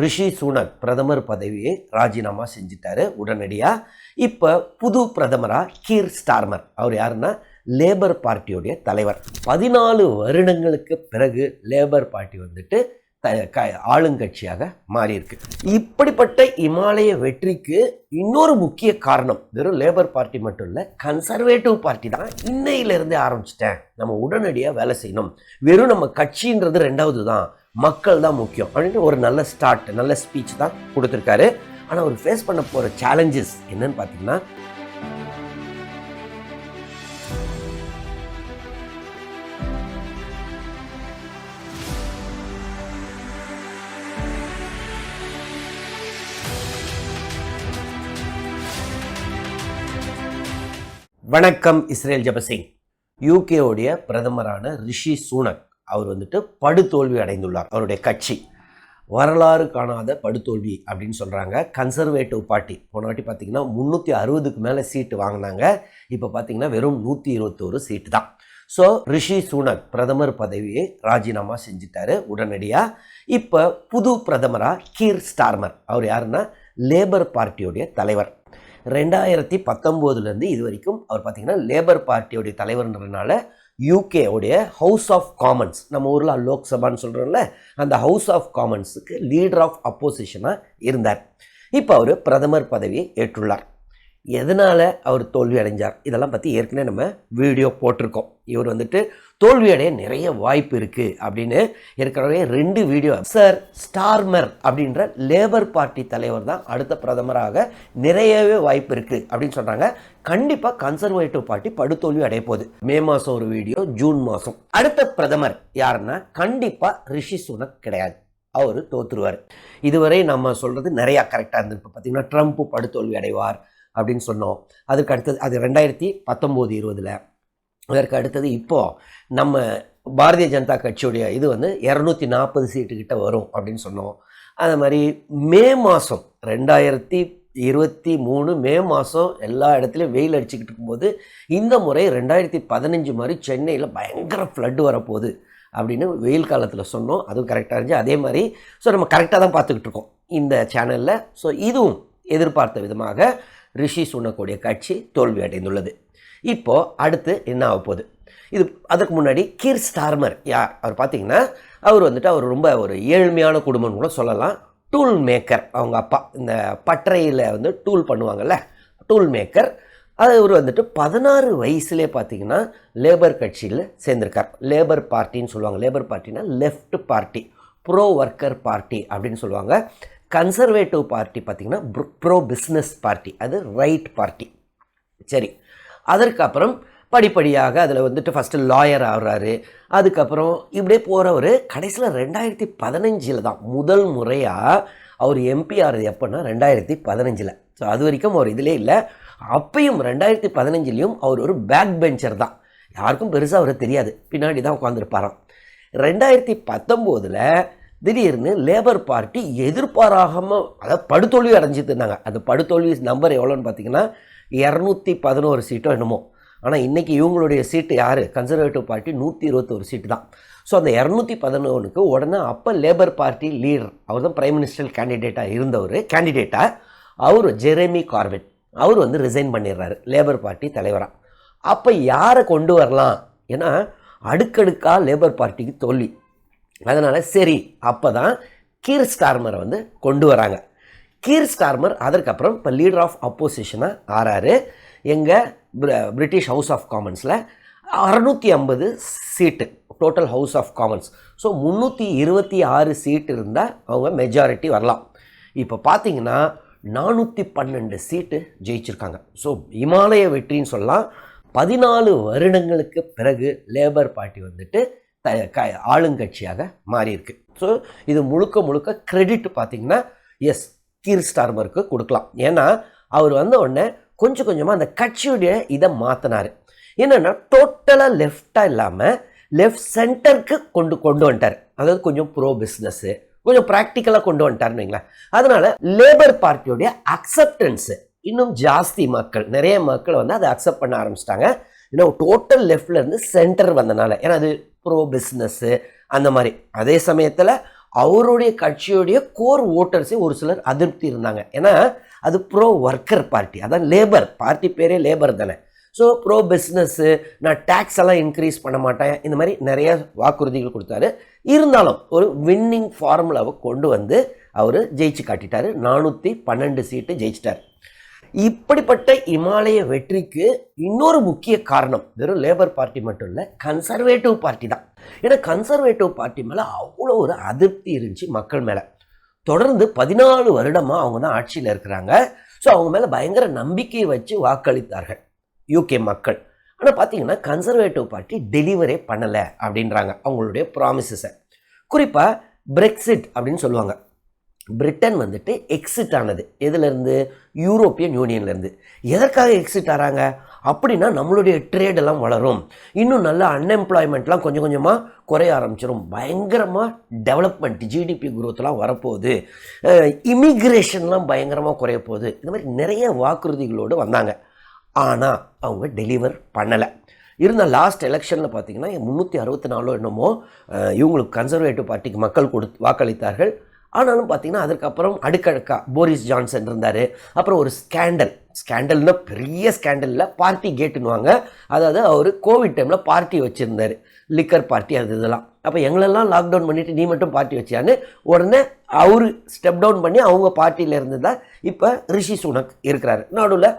ரிஷி சுனக் பிரதமர் பதவியை ராஜினாமா செஞ்சிட்டாரு உடனடியாக. இப்போ புது பிரதமராக கீர் ஸ்டார்மர், அவர் யாருன்னா லேபர் பார்ட்டியோடைய தலைவர். 14 வருடங்களுக்கு பிறகு லேபர் பார்ட்டி வந்துட்டு ஆளுங்கட்சியாக மாறியிருக்கு. இப்படிப்பட்ட இமாலய வெற்றிக்கு இன்னொரு முக்கிய காரணம் வெறும் லேபர் பார்ட்டி மட்டும் இல்லை, கன்சர்வேட்டிவ் பார்ட்டி தான். இன்னையிலிருந்தே ஆரம்பிச்சிட்டேன், நம்ம உடனடியாக வேலை செய்யணும், வெறும் நம்ம கட்சின்றது ரெண்டாவது தான், மக்கள் தான் முக்கியம் அப்படின்ட்டு ஒரு நல்ல ஸ்டார்ட், நல்ல ஸ்பீச் தான் கொடுத்துருக்காரு. ஆனால் அவர் ஃபேஸ் பண்ண போகிற சேலஞ்சஸ் என்னன்னு பார்த்தீங்கன்னா, வணக்கம். இஸ்ரேல் ஜபசிங் யூகேவுடைய பிரதமரான ரிஷி சுனக் அவர் வந்துட்டு படுதோல்வி அடைந்துள்ளார். அவருடைய கட்சி வரலாறு காணாத படுதோல்வி அப்படின்னு சொல்கிறாங்க. கன்சர்வேட்டிவ் பார்ட்டி போன வாட்டி பார்த்தீங்கன்னா 360க்கு மேலே சீட்டு வாங்கினாங்க. இப்போ பார்த்தீங்கன்னா வெறும் 121 சீட்டு தான். ஸோ ரிஷி சுனக் பிரதமர் பதவியை ராஜினாமா செஞ்சிட்டாரு உடனடியாக. இப்போ புது பிரதமராக கீர் ஸ்டார்மர், அவர் யாருன்னா லேபர் பார்ட்டியோடைய தலைவர். 2019 இது வரைக்கும் அவர் பார்த்தீங்கன்னா லேபர் பார்ட்டியோடைய தலைவர்ன்றதுனால யூகேவுடைய ஹவுஸ் ஆஃப் காமன்ஸ், நம்ம ஊரில் லோக்சபான்னு சொல்கிறோம்ல, அந்த ஹவுஸ் ஆஃப் காமன்ஸுக்கு லீடர் ஆஃப் அப்போசிஷனாக இருந்தார். இப்போ அவர் பிரதமர் பதவியை ஏற்றுள்ளார். எதனால் அவர் தோல்வி அடைஞ்சார் இதெல்லாம் பற்றி ஏற்கனவே நம்ம வீடியோ போட்டிருக்கோம். இவர் வந்துட்டு தோல்வி அடைய நிறைய வாய்ப்பு இருக்குது அப்படின்னு ஏற்கனவே 2 வீடியோ. சார் ஸ்டார்மர் அப்படின்ற லேபர் பார்ட்டி தலைவர் தான் அடுத்த பிரதமராக நிறையவே வாய்ப்பு இருக்குது அப்படின்னு சொல்கிறாங்க. கண்டிப்பாக கன்சர்வேட்டிவ் பார்ட்டி படுதோல்வி அடைய போகுது. மே மாதம் ஒரு வீடியோ, ஜூன் மாதம். அடுத்த பிரதமர் யாருன்னா கண்டிப்பாக ரிஷி சுனக் கிடையாது, அவர் தோற்றுருவார். இதுவரை நம்ம சொல்கிறது நிறையா கரெக்டாக இருந்தது. இப்போ பார்த்தீங்கன்னா ட்ரம்ப் படுதோல்வி அடைவார் அப்படின்னு சொன்னோம். அதுக்கு அடுத்தது அது 2019-20. அதற்கு அடுத்தது இப்போது நம்ம பாரதிய ஜனதா கட்சியுடைய இது வந்து 240 சீட்டுக்கிட்ட வரும் அப்படின்னு சொன்னோம். அது மாதிரி மே மாதம் 2023 மே மாதம் எல்லா இடத்துலையும் வெயில் அடிச்சுக்கிட்டு இருக்கும்போது இந்த முறை 2015 மாதிரி சென்னையில் பயங்கர ஃப்ளட்டு வரப்போகுது அப்படின்னு வெயில் காலத்தில் சொன்னோம். அதுவும் கரெக்டாக இருந்துச்சு. அதே மாதிரி ஸோ நம்ம கரெக்டாக தான் பார்த்துக்கிட்டு இருக்கோம் இந்த சேனலில். ஸோ இதுவும் எதிர்பார்த்த விதமாக ரிஷி சுனக்குடைய கட்சி தோல்வி அடைந்துள்ளது. இப்போது அடுத்து என்ன ஆக போகுது இது, அதுக்கு முன்னாடி கீர் ஸ்டார்மர் யார், அவர் பார்த்தீங்கன்னா அவர் வந்துட்டு அவர் ரொம்ப ஒரு ஏழ்மையான குடும்பம்னு கூட சொல்லலாம். டூல் மேக்கர், அவங்க அப்பா இந்த பட்டறையில் வந்து டூல் பண்ணுவாங்கள்ல, டூல் மேக்கர். அவர் வந்துட்டு 16 வயசுலேயே பார்த்தீங்கன்னா லேபர் கட்சியில் சேர்ந்திருக்கார். லேபர் பார்ட்டின்னு சொல்லுவாங்க. லேபர் பார்ட்டினா left party, pro worker party அப்படின்னு சொல்லுவாங்க. கன்சர்வேட்டிவ் பார்ட்டி பார்த்திங்கன்னா ப்ரோ பிஸ்னஸ் பார்ட்டி, அது ரைட் பார்ட்டி. சரி, அதற்கப்புறம் படிப்படியாக அதில் வந்துட்டு ஃபஸ்ட்டு லாயர் ஆகிறாரு. அதுக்கப்புறம் இப்படியே போகிறவர் கடைசியில் 2015 தான் முதல் முறையாக அவர் எம்பி ஆகிறது. எப்போன்னா 2015. ஸோ அது வரைக்கும் அவர் இதிலே இல்லை. அப்பையும் 2015 அவர் ஒரு பேக் பெஞ்சர் தான், யாருக்கும் பெருசாக அவர் தெரியாது, பின்னாடி தான் உட்காந்துருப்பாராம். 2019 திடீர்னு லேபர் பார்ட்டி எதிர்பாராமல் அதாவது படுதோல்வி அடைஞ்சிட்டு இருந்தாங்க. அந்த படுதோல்வி நம்பர் எவ்வளோன்னு பார்த்தீங்கன்னா 211 சீட்டோ என்னமோ. ஆனால் இன்றைக்கி இவங்களுடைய சீட்டு யார், கன்சர்வேட்டிவ் பார்ட்டி 121 சீட்டு தான். ஸோ அந்த 211க்கு உடனே அப்போ லேபர் பார்ட்டி லீடர், அவர் தான் பிரைம் மினிஸ்டர் கேண்டிடேட்டாக அவர் ஜெரேமி கார்பெட், அவர் வந்து ரிசைன் பண்ணிடுறாரு லேபர் பார்ட்டி தலைவராக. அப்போ யாரை கொண்டு வரலாம், ஏன்னா அடுக்கடுக்காக லேபர் பார்ட்டிக்கு தோல்வி. அதனால் சரி, அப்போ தான் கீர் ஸ்டார்மரை வந்து கொண்டு வராங்க. கீர் ஸ்டார்மர் அதற்கப்புறம் இப்போ லீடர் ஆஃப் அப்போசிஷனாக ஆறாரு. எங்கள் பிரிட்டிஷ் ஹவுஸ் ஆஃப் காமன்ஸில் 650 seat total house of commons. So 326 seat இருந்தால் அவங்க மெஜாரிட்டி வரலாம். இப்போ பார்த்தீங்கன்னா 412 சீட்டு ஜெயிச்சிருக்காங்க. ஸோ இமாலய வெற்றின்னு சொல்லலாம். 14 வருடங்களுக்கு பிறகு லேபர் பார்ட்டி வந்துட்டு ஆளுங்கட்சியாக மாறியிருக்கு. ஸோ இது முழுக்க கிரெடிட் பார்த்திங்கன்னா எஸ் கீர் ஸ்டார்மருக்கு கொடுக்கலாம். ஏன்னா அவர் வந்த உடனே கொஞ்சம் கொஞ்சமாக அந்த கட்சியுடைய இதை மாற்றினார். என்னென்னா டோட்டலாக லெஃப்டாக இல்லாமல் லெஃப்ட் சென்டருக்கு கொண்டு வந்துட்டார். அதாவது கொஞ்சம் ப்ரோ பிஸ்னஸ்ஸு, கொஞ்சம் ப்ராக்டிக்கலாக கொண்டு வந்துட்டார்னு வைங்களேன். அதனால் லேபர் பார்ட்டியோடைய அக்செப்டன்ஸு இன்னும் ஜாஸ்தி, நிறைய மக்கள் வந்து அதை அக்செப்ட் பண்ண ஆரம்பிச்சிட்டாங்க. ஏன்னா டோட்டல் லெஃப்ட்லேருந்து சென்டர் வந்தனால, ஏன்னா அது ப்ரோ பிஸ்னஸ்ஸு அந்த மாதிரி. அதே சமயத்தில் அவருடைய கட்சியுடைய கோர் ஓட்டர்ஸே ஒரு சிலர் அதிருப்தி இருந்தாங்க. ஏன்னா அது ப்ரோ ஒர்க்கர் பார்ட்டி, அதான் லேபர் பார்ட்டி பேரே லேபர் தானே. ஸோ ப்ரோ பிஸ்னஸ்ஸு, நான் டேக்ஸ் எல்லாம் இன்க்ரீஸ் பண்ண மாட்டேன், இந்த மாதிரி நிறைய வாக்குறுதிகள் கொடுத்தாரு. இருந்தாலும் ஒரு வின்னிங் ஃபார்முலாவை கொண்டு வந்து அவர் ஜெயிச்சு காட்டிட்டார். 412 சீட்டு ஜெயிச்சிட்டார். இப்படிப்பட்ட இமாலய வெற்றிக்கு இன்னொரு முக்கிய காரணம் வெறும் லேபர் பார்ட்டி மட்டும் இல்லை, கன்சர்வேட்டிவ் பார்ட்டி தான். ஏன்னா கன்சர்வேட்டிவ் பார்ட்டி மேலே அவ்வளோ ஒரு அதிருப்தி இருந்துச்சு மக்கள் மேலே. தொடர்ந்து 14 வருடமாக அவங்க தான் ஆட்சியில் இருக்கிறாங்க. ஸோ அவங்க மேலே பயங்கர நம்பிக்கையை வச்சு வாக்களித்தார்கள் யூகே மக்கள். ஆனால் பார்த்தீங்கன்னா கன்சர்வேட்டிவ் பார்ட்டி டெலிவரே பண்ணலை அப்படின்றாங்க அவங்களுடைய ப்ராமிசஸை. குறிப்பாக பிரெக்சிட் அப்படின்னு சொல்லுவாங்க. பிரிட்டன் வந்துட்டு எக்ஸிட் ஆனது எதுலேருந்து? யூரோப்பியன் யூனியன்லேருந்து. எதற்காக எக்ஸிட் ஆகிறாங்க அப்படின்னா நம்மளுடைய ட்ரேடெல்லாம் வளரும், இன்னும் நல்ல அன்எம்ப்ளாய்மெண்ட்லாம் கொஞ்சம் கொஞ்சமாக குறைய ஆரம்பிச்சிடும், பயங்கரமாக டெவலப்மெண்ட் ஜிடிபி குரோத்லாம் வரப்போகுது, இமிக்ரேஷன்லாம் பயங்கரமாக குறைய போகுது, இந்த மாதிரி நிறைய வாக்குறுதிகளோடு வந்தாங்க. ஆனால் அவங்க டெலிவர் பண்ணலை. இருந்த லாஸ்ட் எலெக்ஷனில் பார்த்தீங்கன்னா 364 என்னமோ இவங்களுக்கு கன்சர்வேட்டிவ் பார்ட்டிக்கு மக்கள் வாக்களித்தார்கள். ஆனாலும் பார்த்தீங்கன்னா அதுக்கப்புறம் அடுக்கடுக்கா போரிஸ் ஜான்சன் இருந்தார். அப்புறம் ஒரு ஸ்கேண்டல்னா பெரிய ஸ்கேண்டலில் பார்ட்டி கேட்டுன்னுவாங்க. அதாவது அவர் கோவிட் டைமில் பார்ட்டி வச்சுருந்தார், லிக்கர் பார்ட்டி அது இதெல்லாம். அப்போ எங்களெல்லாம் லாக்டவுன் பண்ணிவிட்டு நீ மட்டும் பார்ட்டி வச்சியான்னு உடனே அவர் ஸ்டெப் டவுன் பண்ணி அவங்க பார்ட்டியில் இருந்து தான் இப்போ ரிஷி சுனக் இருக்கிறாரு. நடுவில்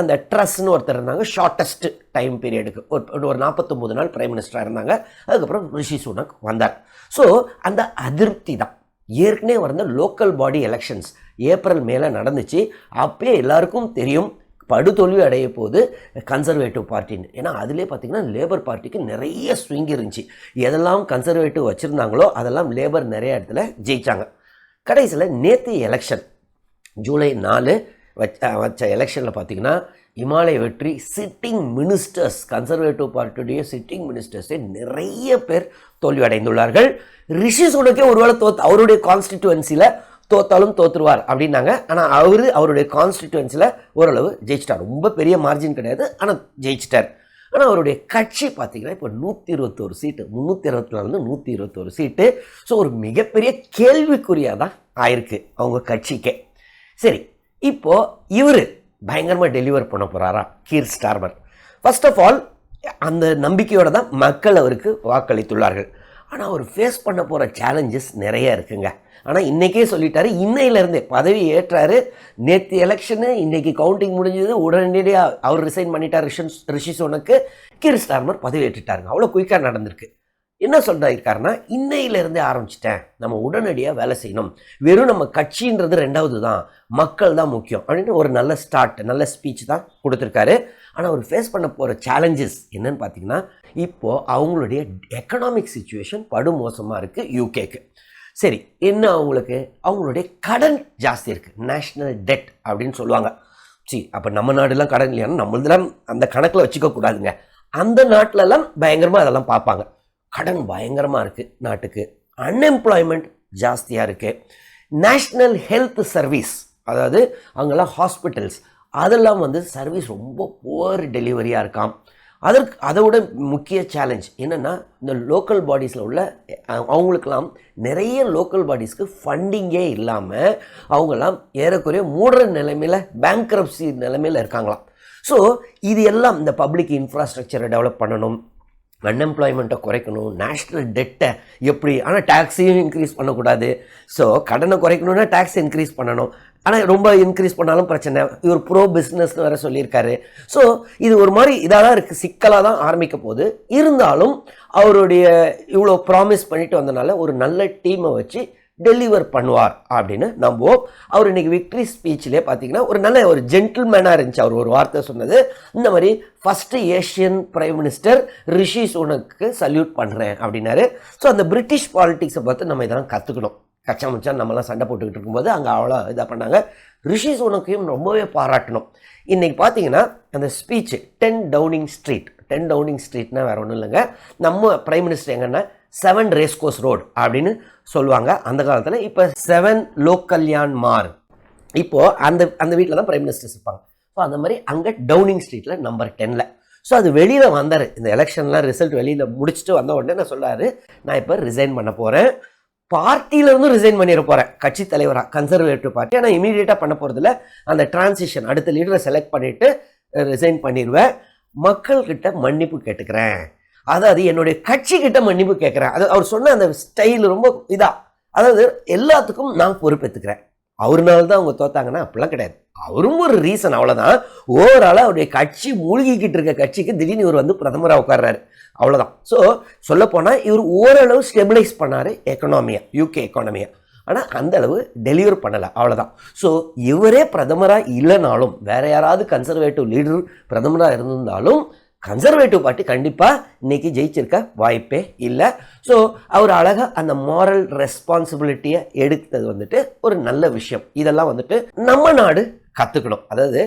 அந்த ட்ரஸ்ன்னு ஒருத்தர் இருந்தாங்க, ஷார்ட்டஸ்ட் டைம் பீரியடுக்கு ஒரு 49 நாள் பிரைம் மினிஸ்டராக இருந்தாங்க. அதுக்கப்புறம் ரிஷி சுனக் வந்தார். ஸோ அந்த அதிருப்தி தான். ஏற்கனவே வந்த லோக்கல் பாடி எலெக்ஷன்ஸ் ஏப்ரல் மேலே நடந்துச்சு. அப்பயே எல்லாருக்கும் தெரியும் படுதோல்வி அடைய போது கன்சர்வேட்டிவ் பார்ட்டின்னு. ஏன்னா அதிலே பார்த்திங்கன்னா லேபர் பார்ட்டிக்கு நிறைய ஸ்விங் இருந்துச்சு. எதெல்லாம் கன்சர்வேட்டிவ் வச்சுருந்தாங்களோ அதெல்லாம் லேபர் நிறைய இடத்துல ஜெயித்தாங்க. கடைசியில் நேற்று எலெக்ஷன் ஜூலை 4 வச்ச எலெக்ஷனில் பார்த்திங்கன்னா இமாலய வெற்றி சிட்டிங் மினிஸ்டர்ஸ், கன்சர்வேட்டிவ் பார்ட்டியுடைய சிட்டிங் மினிஸ்டர்ஸே நிறைய பேர் தோல்வி அடைந்துள்ளார்கள். ரிஷி சுனக்கே ஒருவேளை அவருடைய கான்ஸ்டிடியூவன்சியில் தோத்தாலும் தோற்றுருவார் அப்படின்னாங்க. ஆனால் அவருடைய கான்ஸ்டிடியூவன்சியில் ஓரளவு ஜெயிச்சிட்டார். ரொம்ப பெரிய மார்ஜின் கிடையாது, ஆனால் ஜெயிச்சிட்டார். ஆனால் அவருடைய கட்சி பார்த்திங்கன்னா இப்போ 121 சீட்டு, 364 121 சீட்டு. ஸோ ஒரு மிகப்பெரிய கேள்விக்குறியாக தான் ஆயிருக்கு அவங்க கட்சிக்கே. சரி, இப்போது இவர் பயங்கரமாக டெலிவர் பண்ண போகிறாரா கீர் ஸ்டார்மர்? ஃபர்ஸ்ட் ஆஃப் ஆல் அந்த நம்பிக்கையோடு தான் மக்கள் அவருக்கு வாக்களித்துள்ளார்கள். ஆனால் அவர் ஃபேஸ் பண்ண போகிற சேலஞ்சஸ் நிறைய இருக்குங்க. ஆனால் இன்றைக்கே சொல்லிட்டாரு, இன்னையிலேருந்தே பதவி ஏற்றாரு. நேற்று எலெக்ஷனு, இன்றைக்கி கவுண்டிங் முடிஞ்சது, உடனடியாக அவர் ரிசைன் பண்ணிட்டார் ரிஷி சுனக்கு. கீர் ஸ்டார்மர் பதவி ஏற்றுட்டாருங்க. அவ்வளோ குயிக்காக நடந்திருக்கு. என்ன சொல்லியிருக்காருன்னா, இன்னையிலேருந்தே ஆரம்பிச்சிட்டேன், நம்ம உடனடியாக வேலை செய்யணும், வெறும் நம்ம கட்சின்றது ரெண்டாவது தான், மக்கள் தான் முக்கியம் அப்படின்னு ஒரு நல்ல ஸ்டார்ட், நல்ல ஸ்பீச் தான் கொடுத்துருக்காரு. ஆனால் அவர் ஃபேஸ் பண்ண போகிற சேலஞ்சஸ் என்னன்னு பார்த்தீங்கன்னா, இப்போது அவங்களுடைய எக்கனாமிக் சிச்சுவேஷன் படுமோசமாக இருக்குது யூகேக்கு. சரி, என்ன அவங்களுடைய கடன் ஜாஸ்தி இருக்குது, நேஷ்னல் டெட் அப்படின்னு சொல்லுவாங்க. அப்போ நம்ம நாடுலாம் கடன் இல்லையானா நம்மளதெல்லாம் அந்த கணக்கில் வச்சுக்க கூடாதுங்க. அந்த நாட்டிலலாம் பயங்கரமாக அதெல்லாம் பார்ப்பாங்க. கடன் பயங்கரமாக இருக்குது நாட்டுக்கு, அன்எம்ப்ளாய்மெண்ட் ஜாஸ்தியாக இருக்குது, நேஷ்னல் ஹெல்த் சர்வீஸ், அதாவது அங்கெல்லாம் ஹாஸ்பிட்டல்ஸ் அதெல்லாம் சர்வீஸ் ரொம்ப புவர் டெலிவரியாக இருக்காம். அதை விட முக்கிய சேலஞ்ச் என்னென்னா, இந்த லோக்கல் பாடிஸில் உள்ள அவங்களுக்கெல்லாம் நிறைய லோக்கல் பாடிஸ்க்கு ஃபண்டிங்கே இல்லாமல் அவங்கெல்லாம் ஏறக்குறைய மூடுற நிலைமையில், பேங்க்ரப்சி நிலைமையில் இருக்காங்களாம். ஸோ இது எல்லாம் இந்த பப்ளிக் இன்ஃப்ராஸ்ட்ரக்சரை டெவலப் பண்ணணும், அன்எம்ப்ளாய்மெண்ட்டை குறைக்கணும், நேஷ்னல் டெட்டை எப்படி, ஆனால் டேக்ஸையும் இன்க்ரீஸ் பண்ணக்கூடாது. ஸோ கடனை குறைக்கணுன்னா டேக்ஸ் இன்க்ரீஸ் பண்ணணும். ஆனால் ரொம்ப இன்க்ரீஸ் பண்ணாலும் பிரச்சனை. இவர் ப்ரோ பிஸ்னஸ்னு வேறு சொல்லியிருக்காரு. ஸோ இது ஒரு மாதிரி இதாக தான் இருக்குது, சிக்கலாக தான் ஆரம்பிக்க போகுது. இருந்தாலும் அவருடைய இவ்வளோ ப்ராமிஸ் பண்ணிட்டு வந்தனால ஒரு நல்ல டீமை வச்சு டெலிவர் பண்ணுவார் அப்படின்னு நம்புவோம். அவர் இன்றைக்கி விக்ட்ரி ஸ்பீச்சிலே பார்த்தீங்கன்னா ஒரு நல்ல ஒரு ஜென்டில்மேனாக இருந்துச்சு. அவர் ஒரு வார்த்தை சொன்னது, இந்த மாதிரி ஃபஸ்ட்டு ஏஷியன் பிரைம் மினிஸ்டர் ரிஷி சுனக்கு சல்யூட் பண்ணுறேன் அப்படின்னாரு. ஸோ அந்த பிரிட்டிஷ் பாலிட்டிக்ஸை பார்த்து நம்ம இதெல்லாம் கற்றுக்கணும். கச்சா முச்சான் நம்மலாம் சண்டை போட்டுக்கிட்டு இருக்கும்போது அங்கே அவ்வளோ இதாக பண்ணாங்க. ரிஷி சுனக்கையும் ரொம்பவே பாராட்டணும். இன்றைக்கி பார்த்தீங்கன்னா அந்த ஸ்பீச்சு 10 டவுனிங் ஸ்ட்ரீட், 10 டவுனிங் ஸ்ட்ரீட்னா வேறு ஒன்றும் இல்லைங்க, நம்ம பிரைம் மினிஸ்டர் எங்கன்னா 7 ரேஸ்கோர்ஸ் ரோடு அப்படின்னு சொல்லுவாங்க அந்த காலத்தில். இப்போ 7 லோக்கல்யான் மார், இப்போது அந்த வீட்டில் தான் பிரைம் மினிஸ்டர்ஸ் இருப்பாங்க. ஸோ அந்த மாதிரி அங்கே டவுனிங் ஸ்ட்ரீட்டில் நம்பர் 10. ஸோ அது வெளியில் வந்தார், இந்த எலெக்ஷன்லாம் ரிசல்ட் வெளியில் முடிச்சுட்டு வந்த உடனே நான் சொல்கிறாரு, நான் இப்போ ரிசைன் பண்ண போகிறேன், பார்ட்டியிலேருந்து ரிசைன் பண்ணிட போகிறேன், கட்சி தலைவராக கன்சர்வேட்டிவ் பார்ட்டி. ஆனால் இமீடியட்டாக பண்ண போகிறதில்ல, அந்த டிரான்சிஷன் அடுத்த லீடரை செலக்ட் பண்ணிவிட்டு ரிசைன் பண்ணிடுவேன். மக்கள்கிட்ட மன்னிப்பு கேட்டுக்கிறேன், அதாவது என்னுடைய கட்சிக்கிட்ட மன்னிப்பு கேட்குறேன். அது அவர் சொன்ன அந்த ஸ்டைல் ரொம்ப அதாவது எல்லாத்துக்கும் நான் பொறுப்பேற்றுக்கிறேன். அவருனால தான் அவங்க தோத்தாங்கன்னா அப்படிலாம் கிடையாது, அவரும் ஒரு ரீசன், அவ்வளோதான். ஓவராலாக அவருடைய கட்சி மூழ்கிக்கிட்டு இருக்க கட்சிக்கு திடீர்னு இவர் வந்து பிரதமராக உட்கார்றாரு, அவ்வளோதான். ஸோ சொல்லப்போனால் இவர் ஓரளவு ஸ்டெபிளைஸ் பண்ணார் எக்கனாமியை, யூகே எக்கானமியை. ஆனால் அந்த அளவு டெலிவர் பண்ணலை, அவ்வளோதான். ஸோ இவரே பிரதமராக இல்லைனாலும், வேற யாராவது கன்சர்வேட்டிவ் லீடர் பிரதமராக இருந்திருந்தாலும் கன்சர்வேட்டிவ் பார்ட்டி கண்டிப்பாக இன்னைக்கு ஜெயிச்சிருக்க வாய்ப்பே இல்லை. ஸோ அவர் அழகாக அந்த மாரல் ரெஸ்பான்சிபிலிட்டியை எடுத்தது வந்துட்டு ஒரு நல்ல விஷயம். இதெல்லாம் வந்துட்டு நம்ம நாடு கற்றுக்கணும். அதாவது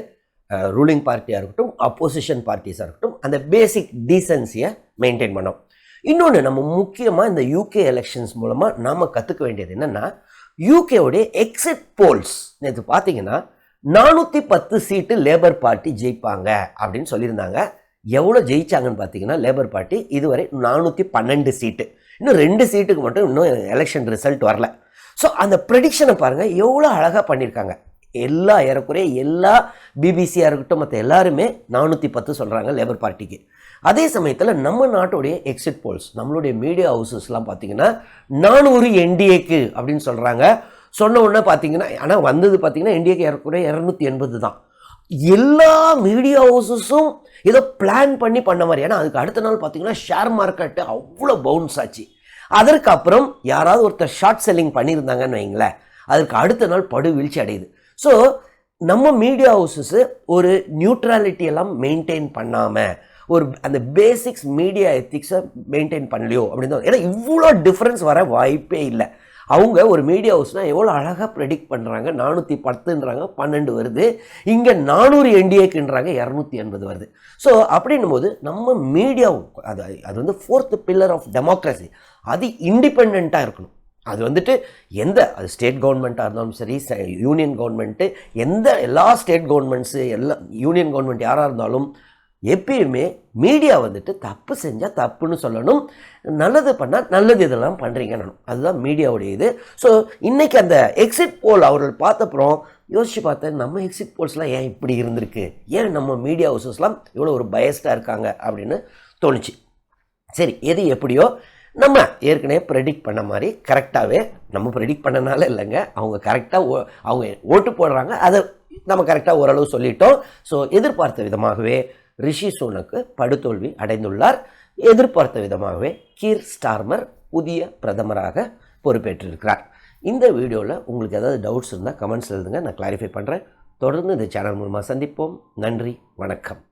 ரூலிங் பார்ட்டியாக இருக்கட்டும், அப்போசிஷன் பார்ட்டிஸாக இருக்கட்டும், அந்த பேசிக் டீசன்சியை மெயின்டைன் பண்ணோம். இன்னொன்று, நம்ம முக்கியமாக இந்த யூகே எலெக்ஷன்ஸ் மூலமாக நாம் கற்றுக்க வேண்டியது என்னென்னா, யூகேவுடைய எக்ஸிட் போல்ஸ் நேற்று பார்த்தீங்கன்னா 410 சீட்டு லேபர் பார்ட்டி ஜெயிப்பாங்க அப்படின்னு சொல்லியிருந்தாங்க. எவ்வளோ ஜெயிச்சாங்கன்னு பார்த்தீங்கன்னா லேபர் பார்ட்டி இதுவரை 412 சீட்டு. இன்னும் 2 சீட்டுக்கு மட்டும் இன்னும் எலெக்ஷன் ரிசல்ட் வரல. ஸோ அந்த ப்ரெடிக்ஷனை பாருங்கள், எவ்வளோ அழகாக பண்ணியிருக்காங்க. ஏறக்குறைய எல்லா பிபிசியாக இருக்கட்டும், மற்ற எல்லாருமே 410 சொல்கிறாங்க லேபர் பார்ட்டிக்கு. அதே சமயத்தில் நம்ம நாட்டுடைய எக்ஸிட் போல்ஸ், நம்மளுடைய மீடியா ஹவுசஸ்லாம் பார்த்தீங்கன்னா 400 என்டிஏக்கு அப்படின்னு சொல்கிறாங்க. சொன்ன உடனே பார்த்தீங்கன்னா, ஆனால் வந்தது பார்த்தீங்கன்னா என்டிஏக்கு ஏறக்குறைய 280 தான். எல்லா மீடியா ஹவுசஸும் ஏதோ பிளான் பண்ண மாதிரி. ஏன்னா அதுக்கு அடுத்த நாள் பார்த்தீங்கன்னா ஷேர் மார்க்கெட்டு அவ்வளோ பவுன்ஸ் ஆச்சு. அதற்கப்புறம் யாராவது ஒருத்தர் ஷார்ட் செல்லிங் பண்ணியிருந்தாங்கன்னு வைங்களேன், அதற்கு அடுத்த நாள் படு வீழ்ச்சி அடையுது. ஸோ நம்ம மீடியா ஹவுசஸ்ஸு ஒரு நியூட்ரலிட்டியெல்லாம் மெயின்டைன் பண்ணாமல், ஒரு அந்த பேசிக்ஸ் மீடியா எத்திக்ஸை மெயின்டைன் பண்ணலையோ அப்படின்னு தான். ஏன்னா இவ்வளோ டிஃப்ரென்ஸ் வர வாய்ப்பே இல்லை. அவங்க ஒரு மீடியா ஹவுஸ்னால் எவ்வளோ அழகாக ப்ரெடிக்ட் பண்ணுறாங்க, 410ன்றாங்க, 12 வருது. இங்கே 400 என்டிஏக்குன்றாங்க, 280 வருது. ஸோ அப்படின்னும் போது நம்ம மீடியாவும் அது வந்து 4th பில்லர் ஆஃப் டெமோக்ரஸி, அது இண்டிபெண்ட்டாக இருக்கணும். அது வந்துட்டு அது ஸ்டேட் கவர்மெண்ட்டாக இருந்தாலும் சரி, யூனியன் கவர்மெண்ட்டு, எல்லா ஸ்டேட் கவர்மெண்ட்ஸு, எல்லா யூனியன் கவர்மெண்ட் யாராக இருந்தாலும் எப்பயுமே மீடியா வந்துட்டு தப்பு செஞ்சால் தப்புன்னு சொல்லணும், நல்லது பண்ணால் நல்லது இதெல்லாம் பண்ணுறீங்கன்னு. அதுதான் மீடியாவுடைய இது. ஸோ இன்றைக்கி அந்த எக்ஸிட் போல் அவர்கள் பார்த்தப்புறம் யோசித்து பார்த்தேன், நம்ம எக்ஸிட் போல்ஸ்லாம் ஏன் இப்படி இருந்திருக்கு, ஏன் நம்ம மீடியா ஹவுசஸ்லாம் இவ்வளோ ஒரு பயஸ்டாக இருக்காங்க அப்படின்னு தோணுச்சு. சரி, எது எப்படியோ நம்ம ஏற்கனவே ப்ரெடிக்ட் பண்ண மாதிரி கரெக்டாகவே, நம்ம ப்ரெடிக்ட் பண்ணனால இல்லைங்க, அவங்க கரெக்டாக அவங்க ஓட்டு போடுறாங்க, அதை நம்ம கரெக்டாக ஓரளவு சொல்லிட்டோம். ஸோ எதிர்பார்த்த விதமாகவே ரிஷி சுனக்கு படுதோல்வி அடைந்துள்ளார். எதிர்பார்த்த விதமாகவே கீர் ஸ்டார்மர் புதிய பிரதமராக பொறுப்பேற்றிருக்கிறார். இந்த வீடியோவில் உங்களுக்கு ஏதாவது டவுட்ஸ் இருந்தால் கமெண்ட்ஸ் எழுதுங்க, நான் கிளாரிஃபை பண்ணுறேன். தொடர்ந்து இந்த சேனல் மூலமாக சந்திப்போம். நன்றி, வணக்கம்.